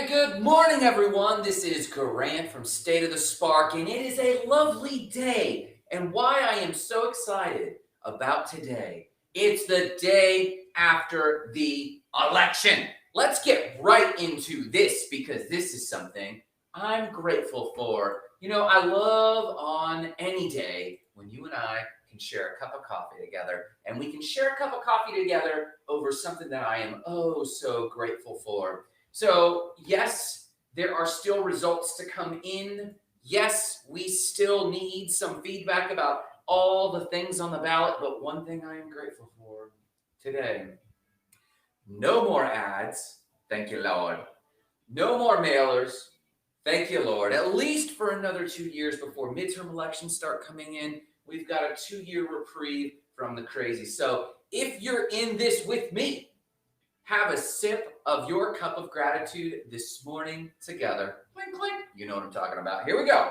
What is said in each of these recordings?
Good morning, everyone. This is Garant from State of the Spark, and it is a lovely day. And why I am so excited about today, it's the day after the election. Let's get right into this because this is something I'm grateful for. You know, I love on any day when you and I can share a cup of coffee together, and we can share a cup of coffee together over something that I am oh so grateful for. So, yes, there are still results to come in. Yes, we still need some feedback about all the things on the ballot, but one thing I am grateful for today, no more ads. Thank you, Lord. No more mailers. Thank you, Lord. At least for another 2 years before midterm elections start coming in, we've got a 2-year reprieve from the crazy. So if you're in this with me, have a sip of your cup of gratitude this morning together. Clink, clink. You know what I'm talking about. Here we go.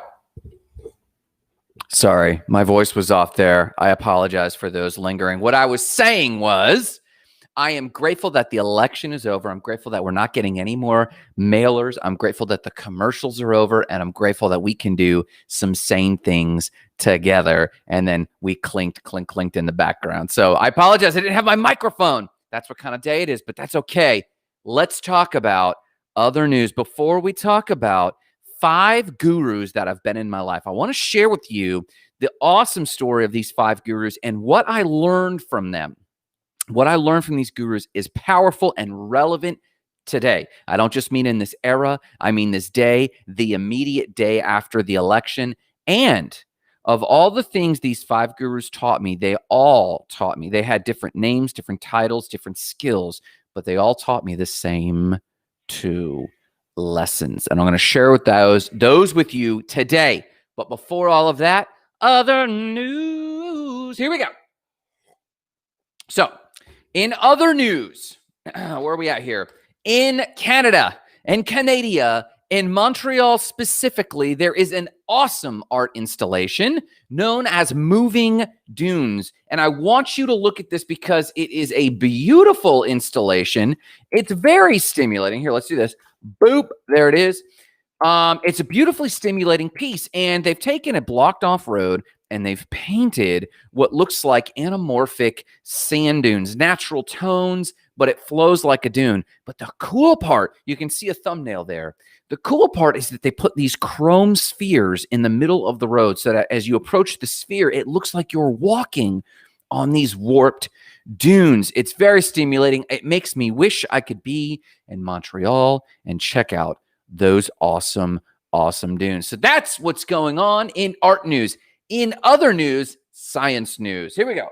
Sorry, my voice was off there. I apologize for those lingering. What I was saying was, I am grateful that the election is over. I'm grateful that we're not getting any more mailers. I'm grateful that the commercials are over, and I'm grateful that we can do some sane things together. And then we clinked in the background. So I apologize. I didn't have my microphone. That's what kind of day it is, but that's okay. Let's talk about other news. Before we talk about 5 gurus that have been in my life, I want to share with you the awesome story of these 5 gurus and what I learned from them. What I learned from these gurus is powerful and relevant today. I don't just mean in this era. I mean this day, the immediate day after the election. And of all the things these 5 gurus taught me, they all taught me. They had different names, different titles, different skills, but they all taught me the same 2 lessons. And I'm going to share with those with you today. But before all of that, other news. Here we go. So, in other news, where are we at here? In Canada and Canada, in Montreal specifically, there is an awesome art installation known as Moving Dunes. And I want you to look at this because it is a beautiful installation. It's very stimulating. Here, let's do this. Boop, there it is. It's a beautifully stimulating piece, and they've taken a blocked off road and they've painted what looks like anamorphic sand dunes, natural tones, but it flows like a dune. But the cool part, you can see a thumbnail there. The cool part is that they put these chrome spheres in the middle of the road so that as you approach the sphere, it looks like you're walking on these warped dunes. It's very stimulating. It makes me wish I could be in Montreal and check out those awesome dunes. So that's what's going on in art news. In other news, science news. Here we go.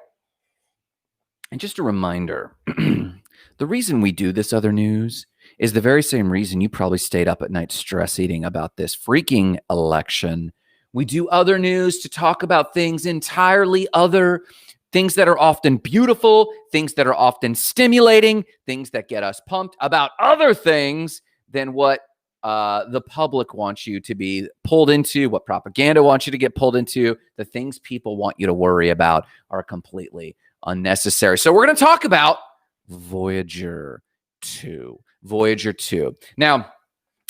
And just a reminder, the reason we do this other news is the very same reason you probably stayed up at night stress eating about this freaking election. We do other news to talk about things entirely other, things that are often beautiful, things that are often stimulating, things that get us pumped about other things than what the public wants you to be pulled into, what propaganda wants you to get pulled into. The things people want you to worry about are completely unnecessary. So we're going to talk about Voyager 2. Voyager 2. Now,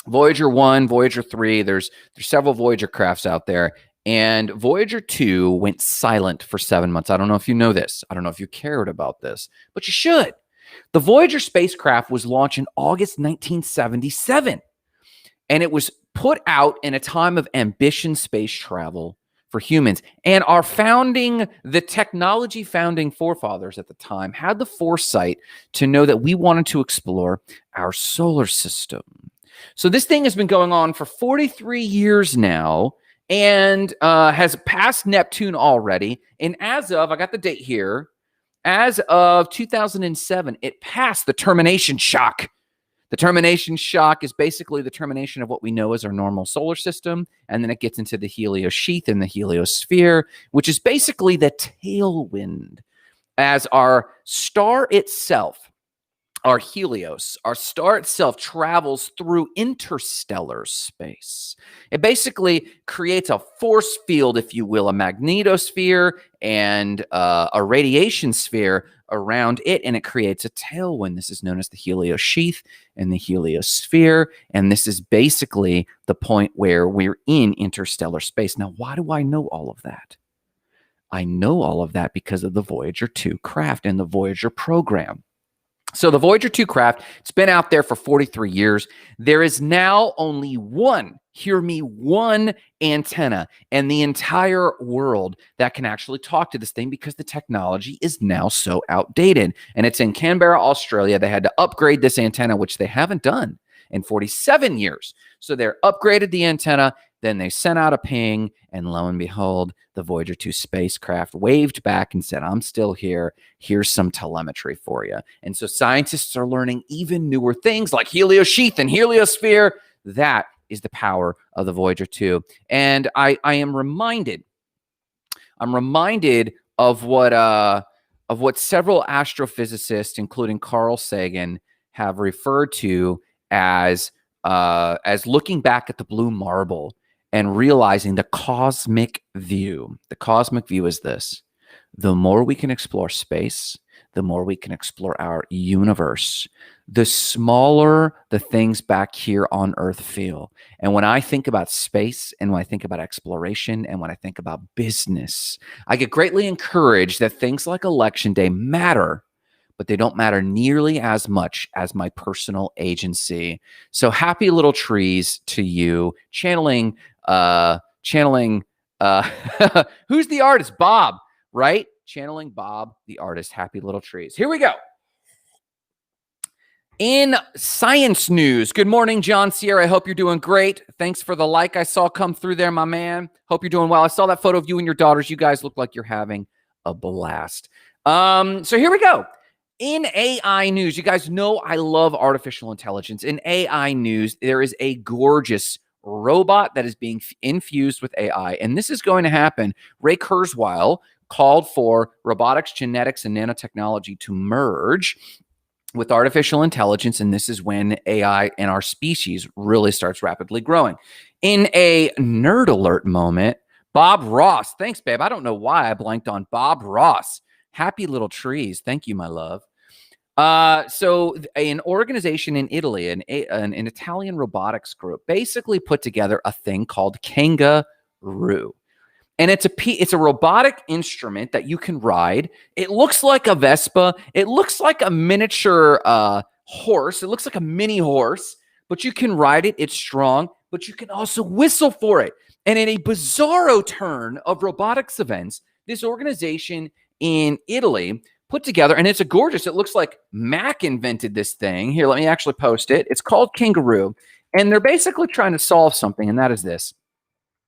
Voyager 1, Voyager 3, there's several Voyager crafts out there, and Voyager 2 went silent for 7 months. I don't know if you know this. I don't know if you cared about this, but you should. The Voyager spacecraft was launched in August 1977. And it was put out in a time of ambition space travel for humans. And the technology founding forefathers at the time had the foresight to know that we wanted to explore our solar system. So this thing has been going on for 43 years now and has passed Neptune already. And I got the date here, as of 2007, it passed the termination shock. The termination shock is basically the termination of what we know as our normal solar system, and then it gets into the heliosheath and the heliosphere, which is basically the tailwind as our star itself, our Helios, our star itself travels through interstellar space. It basically creates a force field, if you will, a magnetosphere and a radiation sphere around it, and it creates a tailwind. This is known as the heliosheath and the heliosphere. And this is basically the point where we're in interstellar space. Now, why do I know all of that? I know all of that because of the Voyager 2 craft and the Voyager program. So the Voyager 2 craft, it's been out there for 43 years. There is now only one, hear me, one antenna in the entire world that can actually talk to this thing because the technology is now so outdated. And it's in Canberra, Australia. They had to upgrade this antenna, which they haven't done in 47 years. So they're upgraded the antenna. Then they sent out a ping, and lo and behold, the Voyager 2 spacecraft waved back and said, I'm still here. Here's some telemetry for you. And so scientists are learning even newer things like heliosheath and heliosphere. That is the power of the Voyager 2. And I'm reminded of what several astrophysicists, including Carl Sagan, have referred to as looking back at the blue marble and realizing the cosmic view. The cosmic view is this: the more we can explore space, the more we can explore our universe, the smaller the things back here on Earth feel. And when I think about space, and when I think about exploration, and when I think about business, I get greatly encouraged that things like Election Day matter, but they don't matter nearly as much as my personal agency. So happy little trees to you. Channeling, who's the artist? Bob, right? Channeling Bob, the artist. Happy little trees. Here we go. In science news, good morning, John Sierra. I hope you're doing great. Thanks for the like I saw come through there, my man. Hope you're doing well. I saw that photo of you and your daughters. You guys look like you're having a blast. So here we go. In AI news, you guys know I love artificial intelligence. In AI news, there is a gorgeous robot that is being infused with AI, and this is going to happen. Ray Kurzweil called for robotics, genetics, and nanotechnology to merge with artificial intelligence, and this is when AI in our species really starts rapidly growing. In a nerd alert moment, Bob Ross, thanks, babe. I don't know why I blanked on Bob Ross. Happy little trees. Thank you, my love. So an organization in Italy, an Italian robotics group, basically put together a thing called Kangaroo. And it's a robotic instrument that you can ride. It looks like a Vespa. It looks like a miniature horse. It looks like a mini horse, but you can ride it. It's strong, but you can also whistle for it. And in a bizarro turn of robotics events, this organization in Italy put together, and it's a gorgeous, it looks like Mac invented this thing. Here, let me actually post it. It's called Kangaroo, and they're basically trying to solve something, and that is this.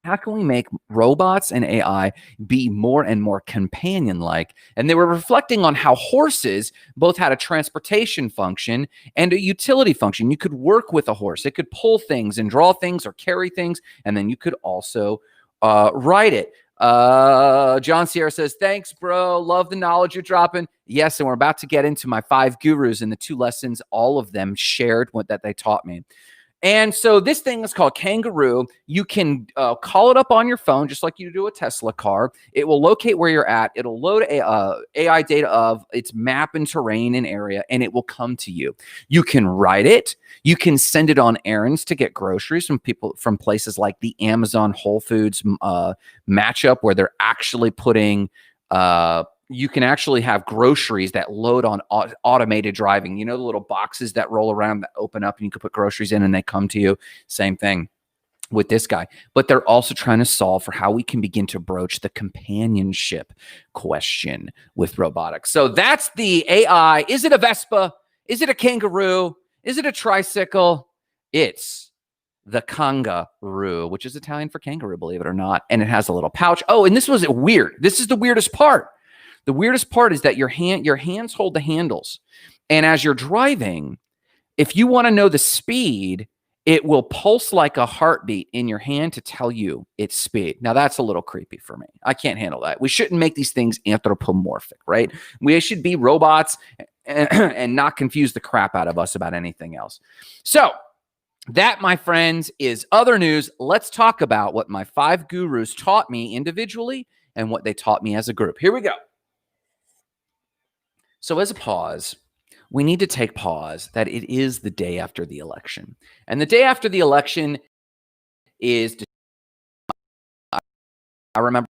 How can we make robots and AI be more and more companion-like? And they were reflecting on how horses both had a transportation function and a utility function. You could work with a horse. It could pull things and draw things or carry things, and then you could also ride it. John Sierra says, thanks, bro. Love the knowledge you're dropping. Yes, and we're about to get into my 5 gurus and the 2 lessons, all of them shared what that they taught me. And so this thing is called Kangaroo. You can call it up on your phone, just like you do a Tesla car. It will locate where you're at. It'll load AI data of its map and terrain and area, and it will come to you. You can ride it. You can send it on errands to get groceries from places like the Amazon Whole Foods matchup, where they're actually putting you can actually have groceries that load on automated driving. You know, the little boxes that roll around that open up and you can put groceries in and they come to you. Same thing with this guy. But they're also trying to solve for how we can begin to broach the companionship question with robotics. So that's the AI. Is it a Vespa? Is it a kangaroo? Is it a tricycle? It's the Kangaroo, which is Italian for kangaroo, believe it or not. And it has a little pouch. Oh, and this was weird. This is the weirdest part. The weirdest part is that your hands hold the handles. And as you're driving, if you want to know the speed, it will pulse like a heartbeat in your hand to tell you its speed. Now, that's a little creepy for me. I can't handle that. We shouldn't make these things anthropomorphic, right? We should be robots and not confuse the crap out of us about anything else. So that, my friends, is other news. Let's talk about what my 5 gurus taught me individually and what they taught me as a group. Here we go. So as a pause, we need to take pause that it is the day after the election. And the day after the election is, I remember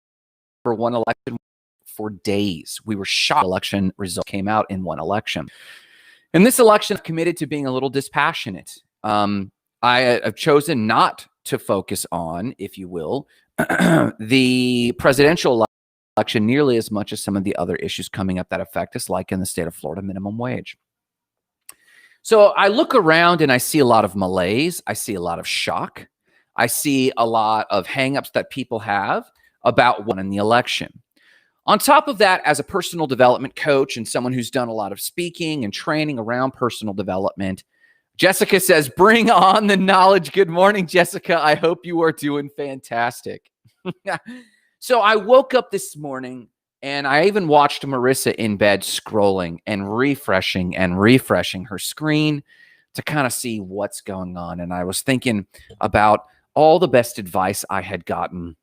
one election for days. We were shocked. Election results came out in one election. And this election, I've committed to being a little dispassionate. I have chosen not to focus on, if you will, the presidential election nearly as much as some of the other issues coming up that affect us, like in the state of Florida, minimum wage. So I look around and I see a lot of malaise. I see a lot of shock. I see a lot of hangups that people have about winning the election. On top of that, as a personal development coach and someone who's done a lot of speaking and training around personal development, Jessica says, bring on the knowledge. Good morning, Jessica. I hope you are doing fantastic. So I woke up this morning and I even watched Marissa in bed scrolling and refreshing her screen to kind of see what's going on. And I was thinking about all the best advice I had gotten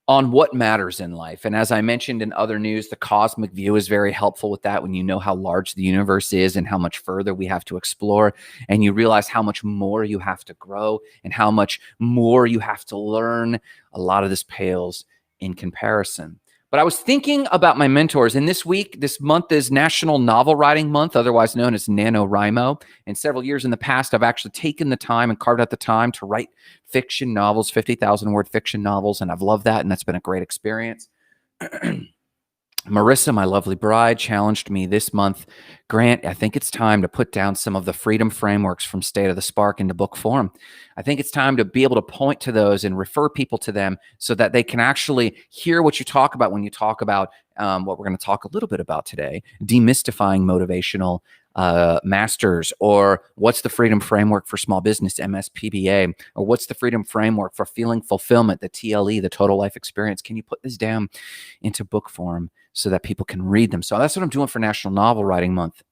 on what matters in life. And as I mentioned in other news, the cosmic view is very helpful with that when you know how large the universe is and how much further we have to explore, and you realize how much more you have to grow and how much more you have to learn. A lot of this pales in comparison. But I was thinking about my mentors, and this month is National Novel Writing Month, otherwise known as NaNoWriMo. And several years in the past, I've actually taken the time and carved out the time to write fiction novels, 50,000-word fiction novels, and I've loved that, and that's been a great experience. Marissa, my lovely bride, challenged me this month, Grant, I think it's time to put down some of the freedom frameworks from State of the Spark into book form. I think it's time to be able to point to those and refer people to them so that they can actually hear what you talk about when you talk about what we're going to talk a little bit about today, demystifying motivational masters, or what's the freedom framework for small business, MSPBA, or what's the freedom framework for feeling fulfillment, the TLE, the total life experience. Can you put this down into book form so that people can read them? So that's what I'm doing for National Novel Writing Month.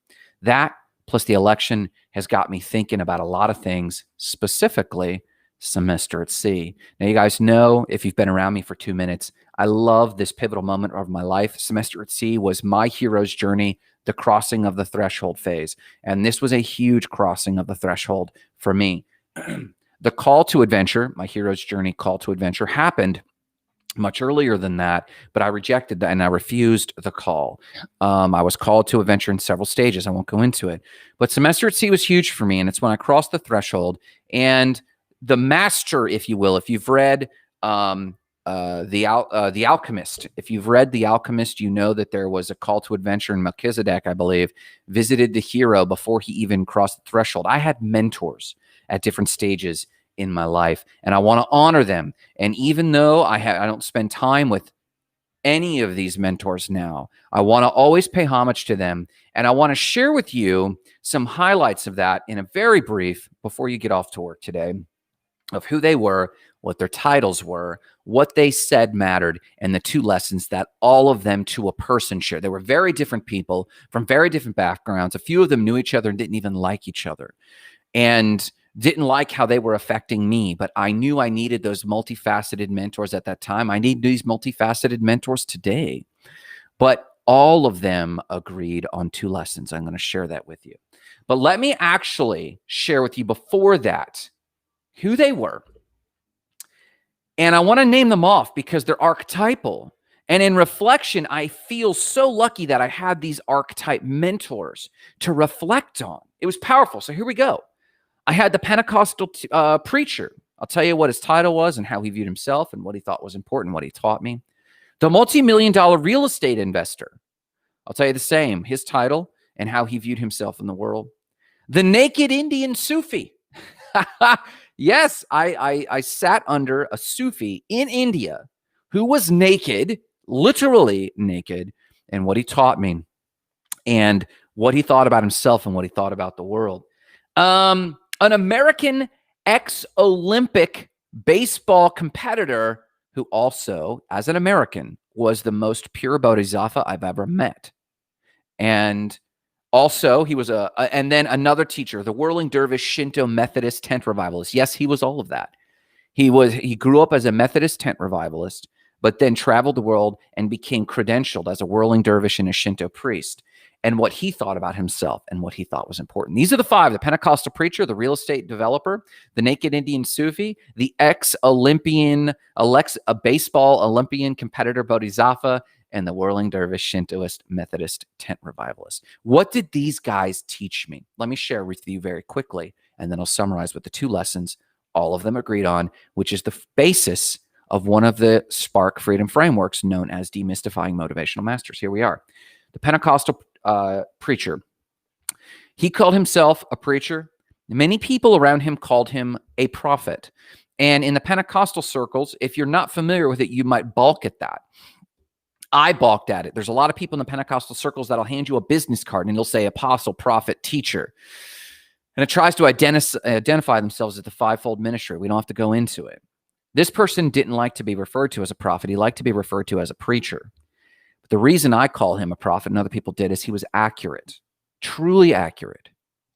That plus the election has got me thinking about a lot of things, specifically semester at sea. Now, you guys know, if you've been around me for 2 minutes, I love this pivotal moment of my life. Semester at sea was my hero's journey, the crossing of the threshold phase. And this was a huge crossing of the threshold for me. The call to adventure, my hero's journey call to adventure, happened much earlier than that, but I rejected that and I refused the call. I was called to adventure in several stages. I won't go into it. But semester at sea was huge for me, and it's when I crossed the threshold. And the master, if you will, if you've read The Alchemist, if you've read The Alchemist, you know that there was a call to adventure, and Melchizedek, I believe, visited the hero before he even crossed the threshold. I had mentors at different stages in my life, and I want to honor them. And even though I don't spend time with any of these mentors now, I want to always pay homage to them. And I want to share with you some highlights of that in a very brief, before you get off to work today, of who they were, what their titles were, what they said mattered, and the 2 lessons that all of them to a person shared. They were very different people from very different backgrounds. A few of them knew each other and didn't even like each other, and didn't like how they were affecting me. But I knew I needed those multifaceted mentors at that time. I need these multifaceted mentors today. But all of them agreed on 2 lessons. I'm going to share that with you. But let me actually share with you before that who they were. And I want to name them off because they're archetypal. And in reflection, I feel so lucky that I had these archetype mentors to reflect on. It was powerful. So here we go. I had the Pentecostal preacher. I'll tell you what his title was and how he viewed himself and what he thought was important, what he taught me. The multi-million-dollar real estate investor. I'll tell you the same, his title and how he viewed himself in the world. The naked Indian Sufi. Yes, I sat under a Sufi in India who was naked, literally naked, and what he taught me and what he thought about himself and what he thought about the world. An American ex-Olympic baseball competitor who also, as an American, was the most pure bodhisattva I've ever met. And also, he was and then another teacher, the whirling dervish Shinto Methodist tent revivalist. Yes, he was all of that. He grew up as a Methodist tent revivalist, but then traveled the world and became credentialed as a whirling dervish and a Shinto priest. and what he thought about himself and what he thought was important. These are the five: the Pentecostal preacher, the real estate developer, the naked Indian Sufi, the a baseball Olympian competitor Bodhisattva, and the whirling dervish Shintoist Methodist tent revivalist. What did these guys teach me? Let me share with you very quickly, and then I'll summarize with the two lessons all of them agreed on, which is the basis of one of the Spark Freedom frameworks known as Demystifying Motivational Masters. Here we are. The Pentecostal preacher. He called himself a preacher. Many people around him called him a prophet. And in the Pentecostal circles, if you're not familiar with it, you might balk at that. I balked at it. There's a lot of people in the Pentecostal circles that'll hand you a business card and it'll say apostle, prophet, teacher. And it tries to identify themselves as the fivefold ministry. We don't have to go into it. This person didn't like to be referred to as a prophet. He liked to be referred to as a preacher. But the reason I call him a prophet and other people did is he was accurate, truly accurate,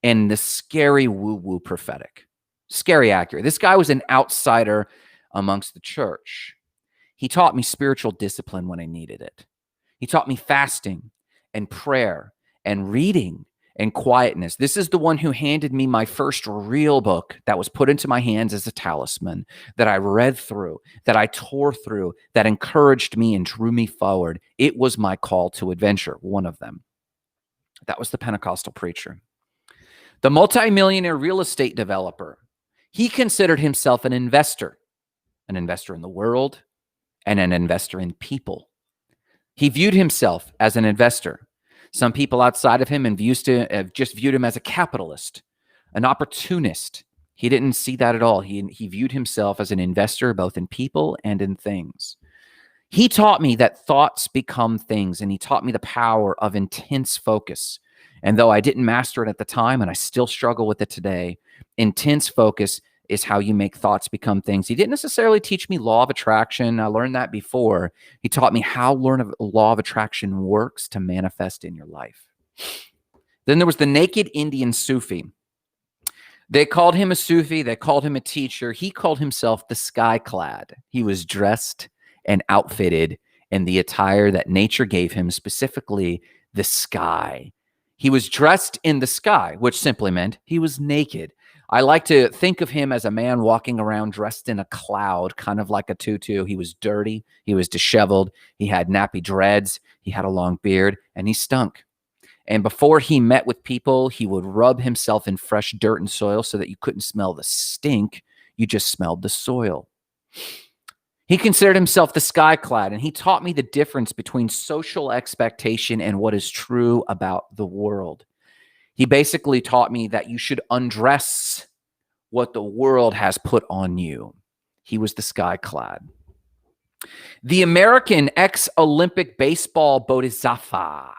and the scary woo-woo prophetic. Scary accurate. This guy was an outsider amongst the church. He taught me spiritual discipline when I needed it. He taught me fasting and prayer and reading and quietness. This is the one who handed me my first real book that was put into my hands as a talisman, that I read through, that I tore through, that encouraged me and drew me forward. It was my call to adventure, one of them. That was the Pentecostal preacher. The multimillionaire real estate developer. He considered himself an investor in the world and an investor in people. He viewed himself as an investor. Some people outside of him have just viewed him as a capitalist, an opportunist. He didn't see that at all. He viewed himself as an investor, both in people and in things. He taught me that thoughts become things, and he taught me the power of intense focus. And though I didn't master it at the time, and I still struggle with it today, intense focus is how you make thoughts become things. He didn't necessarily teach me law of attraction. I learned that before. He taught me how law of attraction works to manifest in your life. Then there was the naked Indian Sufi. They called him a Sufi. They called him a teacher. He called himself the sky clad. He was dressed and outfitted in the attire that nature gave him, specifically the sky. He was dressed in the sky, which simply meant he was naked. I like to think of him as a man walking around dressed in a cloud, kind of like a tutu. He was dirty. He was disheveled. He had nappy dreads. He had a long beard, and he stunk. And before he met with people, he would rub himself in fresh dirt and soil so that you couldn't smell the stink. You just smelled the soil. He considered himself the sky clad, and he taught me the difference between social expectation and what is true about the world. He basically taught me that you should undress what the world has put on you. He was the sky clad. The American ex-Olympic baseball Bodhisattva.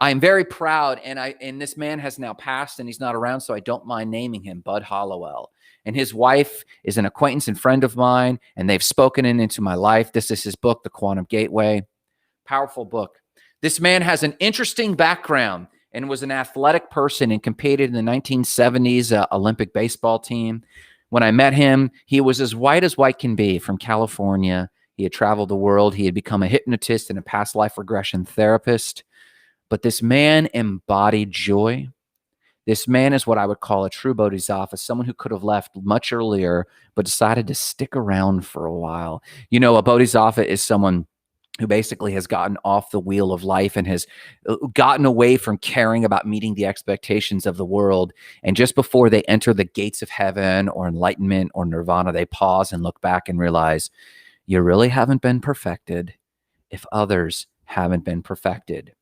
I'm very proud, and this man has now passed, and he's not around, so I don't mind naming him, Bud Hollowell. And his wife is an acquaintance and friend of mine, and they've spoken into my life. This is his book, The Quantum Gateway. Powerful book. This man has an interesting background and was an athletic person and competed in the 1970s Olympic baseball team. When I met him, he was as white can be, from California. He had traveled the world. He had become a hypnotist and a past life regression therapist. But this man embodied joy. This man is what I would call a true bodhisattva, someone who could have left much earlier, but decided to stick around for a while. You know, a bodhisattva is someone who basically has gotten off the wheel of life and has gotten away from caring about meeting the expectations of the world. And just before they enter the gates of heaven or enlightenment or nirvana, they pause and look back and realize, you really haven't been perfected if others haven't been perfected.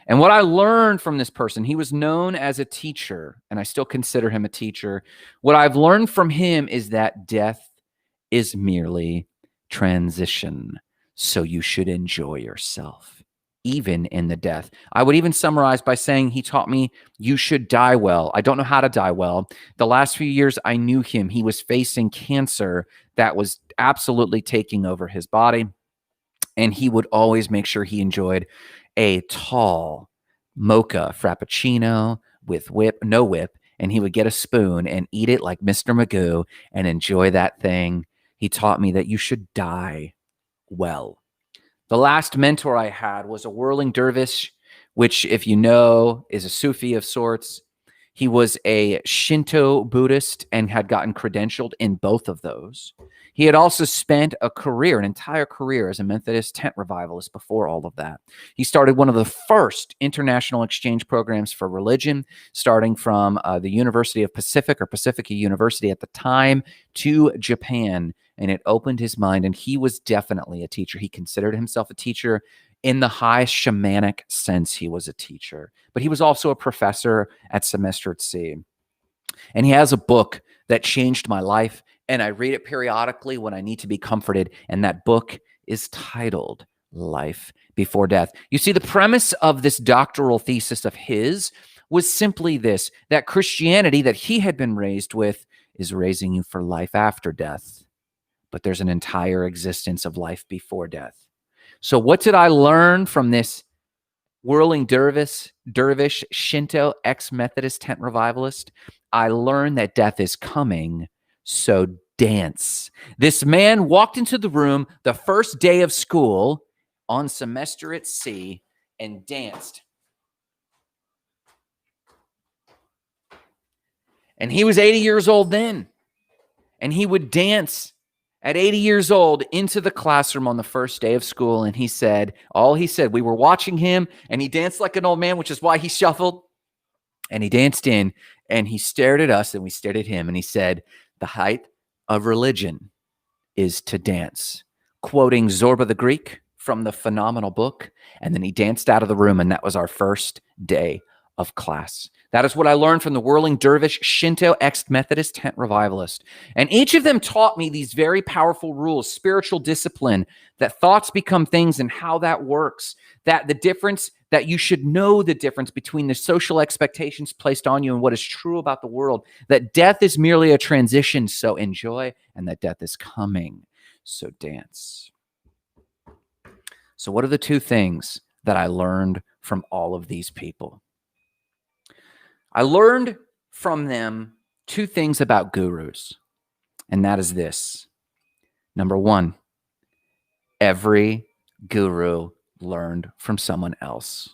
And what I learned from this person, he was known as a teacher, and I still consider him a teacher. What I've learned from him is that death is merely transition. So you should enjoy yourself, even in the death. I would even summarize by saying he taught me you should die well. I don't know how to die well. The last few years I knew him, he was facing cancer that was absolutely taking over his body. And he would always make sure he enjoyed a tall mocha frappuccino with no whip. And he would get a spoon and eat it like Mr. Magoo and enjoy that thing. He taught me that you should die well. The last mentor I had was a whirling dervish which, if you know, is a Sufi of sorts. He was a Shinto Buddhist and had gotten credentialed in both of those. He had also spent a career, an entire career, as a Methodist tent revivalist before all of that. He started one of the first international exchange programs for religion, starting from the University of Pacific, or Pacifica University at the time, to Japan. And it opened his mind, and he was definitely a teacher. He considered himself a teacher. In the high shamanic sense, he was a teacher, but he was also a professor at Semester at Sea. And he has a book that changed my life, and I read it periodically when I need to be comforted. And that book is titled Life Before Death. You see, the premise of this doctoral thesis of his was simply this, that Christianity that he had been raised with is raising you for life after death, but there's an entire existence of life before death. So what did I learn from this whirling dervish Shinto ex-Methodist tent revivalist? I learned that death is coming, so dance. This man walked into the room the first day of school on Semester at Sea and danced. And he was 80 years old then. And he would dance at 80 years old into the classroom on the first day of school. And he said, we were watching him, and he danced like an old man, which is why he shuffled. And he danced in, and he stared at us, and we stared at him. And he said, the height of religion is to dance, quoting Zorba the Greek from the phenomenal book. And then he danced out of the room, and that was our first day of class. That is what I learned from the whirling dervish Shinto ex-Methodist tent revivalist. And each of them taught me these very powerful rules, spiritual discipline, that thoughts become things and how that works, that the difference, that you should know the difference between the social expectations placed on you and what is true about the world, that death is merely a transition, so enjoy, and that death is coming, so dance. So what are the two things that I learned from all of these people? I learned from them two things about gurus, and that is this. Number one, every guru learned from someone else.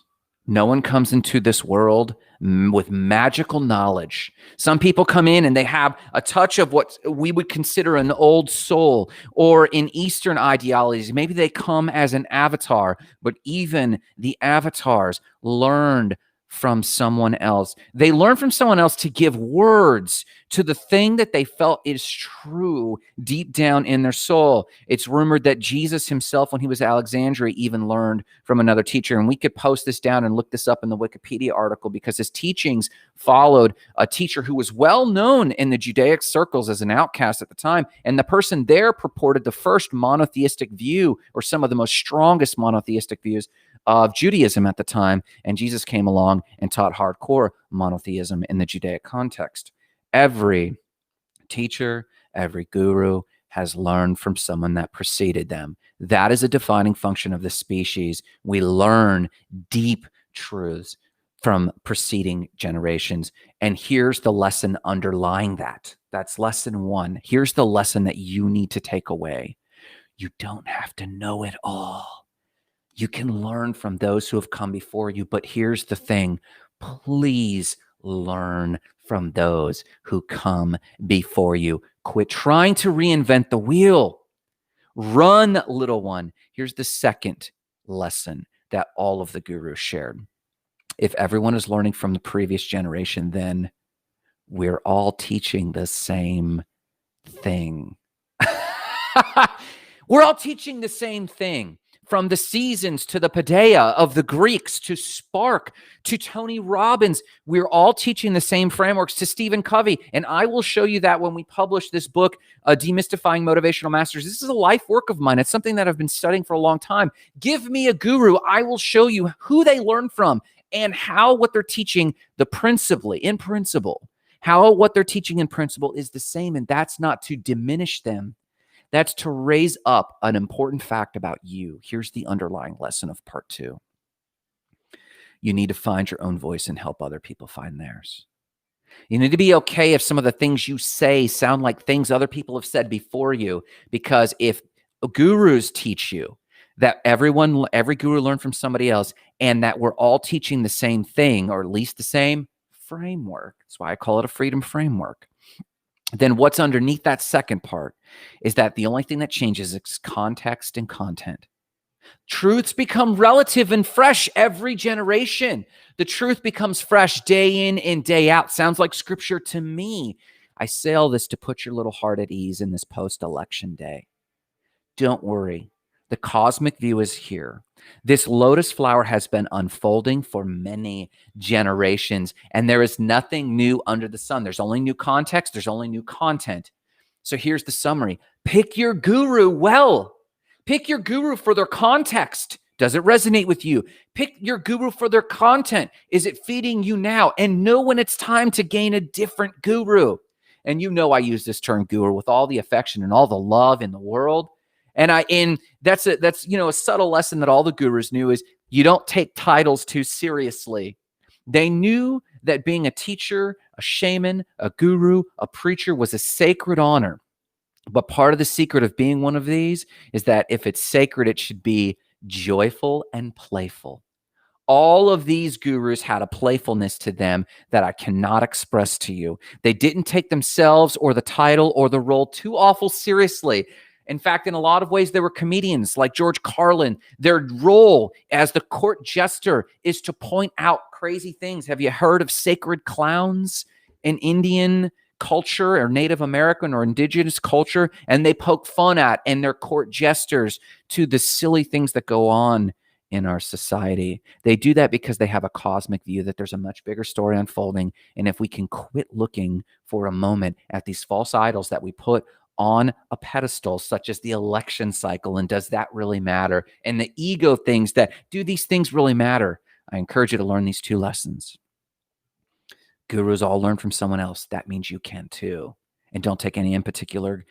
No one comes into this world with magical knowledge. Some people come in and they have a touch of what we would consider an old soul, or in Eastern ideologies, maybe they come as an avatar, but even the avatars learned from someone else. They learn from someone else to give words to the thing that they felt is true deep down in their soul. It's rumored that Jesus himself, when he was at Alexandria, even learned from another teacher. And we could post this down and look this up in the Wikipedia article, because his teachings followed a teacher who was well known in the Judaic circles as an outcast at the time. And the person there purported the first monotheistic view, or some of the most strongest monotheistic views of Judaism at the time, and Jesus came along and taught hardcore monotheism in the Judaic context. Every teacher, every guru has learned from someone that preceded them. That is a defining function of the species. We learn deep truths from preceding generations. And here's the lesson underlying that. That's lesson one. Here's the lesson that you need to take away. You don't have to know it all. You can learn from those who have come before you, but here's the thing. Please learn from those who come before you. Quit trying to reinvent the wheel. Run, little one. Here's the second lesson that all of the gurus shared. If everyone is learning from the previous generation, then we're all teaching the same thing. We're all teaching the same thing. From the Seasons to the Paideia of the Greeks to Spark to Tony Robbins, we're all teaching the same frameworks, to Stephen Covey. And I will show you that when we publish this book, Demystifying Motivational Masters. This is a life work of mine. It's something that I've been studying for a long time. Give me a guru. I will show you who they learn from and how what they're teaching in principle, how what they're teaching in principle is the same. And that's not to diminish them. That's to raise up an important fact about you. Here's the underlying lesson of part 2. You need to find your own voice and help other people find theirs. You need to be okay if some of the things you say sound like things other people have said before you, because if gurus teach you that every guru learned from somebody else, and that we're all teaching the same thing, or at least the same framework. That's why I call it a freedom framework. Then what's underneath that second part is that the only thing that changes is context and content. Truths become relative and fresh every generation. The truth becomes fresh day in and day out. Sounds like scripture to me. I say all this to put your little heart at ease in this post-election day. Don't worry. The cosmic view is here. This lotus flower has been unfolding for many generations, and there is nothing new under the sun. There's only new context. There's only new content. So here's the summary. Pick your guru well. Pick your guru for their context. Does it resonate with you? Pick your guru for their content. Is it feeding you now? And know when it's time to gain a different guru. And you know I use this term guru with all the affection and all the love in the world. And that's a subtle lesson that all the gurus knew is you don't take titles too seriously. They knew that being a teacher, a shaman, a guru, a preacher was a sacred honor. But part of the secret of being one of these is that if it's sacred, it should be joyful and playful. All of these gurus had a playfulness to them that I cannot express to you. They didn't take themselves or the title or the role too awful seriously. In fact, in a lot of ways, they were comedians like George Carlin. Their role as the court jester is to point out crazy things. Have you heard of sacred clowns in Indian culture or Native American or indigenous culture? And they poke fun at, and they're court jesters to the silly things that go on in our society. They do that because they have a cosmic view that there's a much bigger story unfolding. And if we can quit looking for a moment at these false idols that we put on a pedestal, such as the election cycle, and does that really matter? And the ego things that do these things really matter? I encourage you to learn these two lessons. Gurus all learn from someone else. That means you can too. And don't take any in particular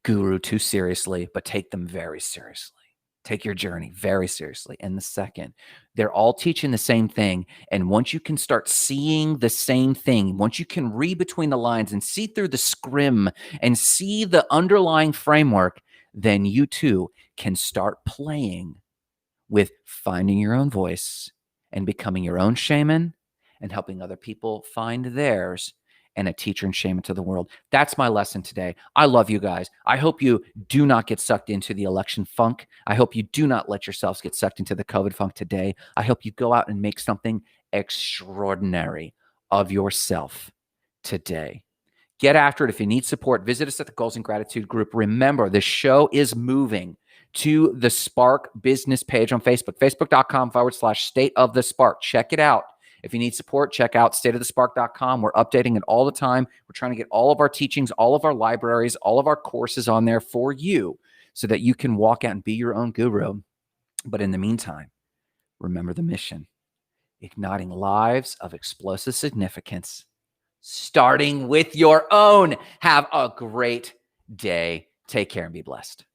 guru too seriously, but take them very seriously. Take your journey very seriously. And the second, they're all teaching the same thing. And once you can start seeing the same thing, once you can read between the lines and see through the scrim and see the underlying framework, then you too can start playing with finding your own voice and becoming your own shaman and helping other people find theirs, and a teacher and shaman to the world. That's my lesson today. I love you guys. I hope you do not get sucked into the election funk. I hope you do not let yourselves get sucked into the COVID funk today. I hope you go out and make something extraordinary of yourself today. Get after it. If you need support, visit us at the Goals and Gratitude group. Remember, the show is moving to the Spark business page on Facebook, facebook.com/State of the Spark. Check it out. If you need support, check out stateofthespark.com. We're updating it all the time. We're trying to get all of our teachings, all of our libraries, all of our courses on there for you so that you can walk out and be your own guru. But in the meantime, remember the mission: igniting lives of explosive significance, starting with your own. Have a great day. Take care and be blessed.